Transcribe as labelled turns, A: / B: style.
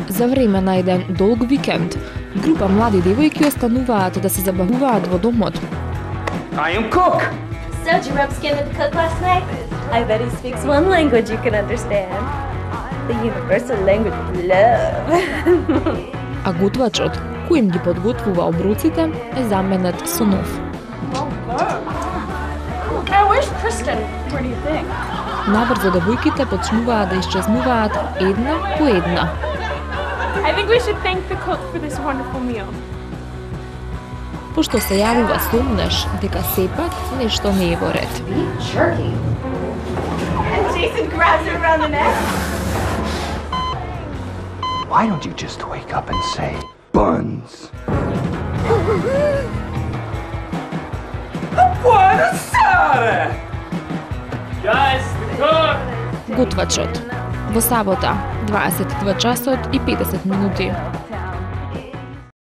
A: За време на еден долг викенд, група млади девојки остануваат да се забавуваат во домот.
B: I am cook.
C: So, did you rub skin with the cook last night? I bet he speaks one language you can understand. The universal language of love.
A: А готвачот, кој им ги подготвува обруците, е заменет со нов.
D: I wish Kristen. What do you think?
A: Набрзо девојките почнуваат да исчезнуваат една по една.
D: I think we should thank the cook for this wonderful meal.
A: Пошто се јавува сомнеш дека сепак нешто не е во ред.
C: Jerky. And Jason grabs her around the neck.
B: Why don't you just wake up and say buns? Buonasera! Guys, the cook!
A: Готвачот. Во сабота, 22 часот и 50 минути.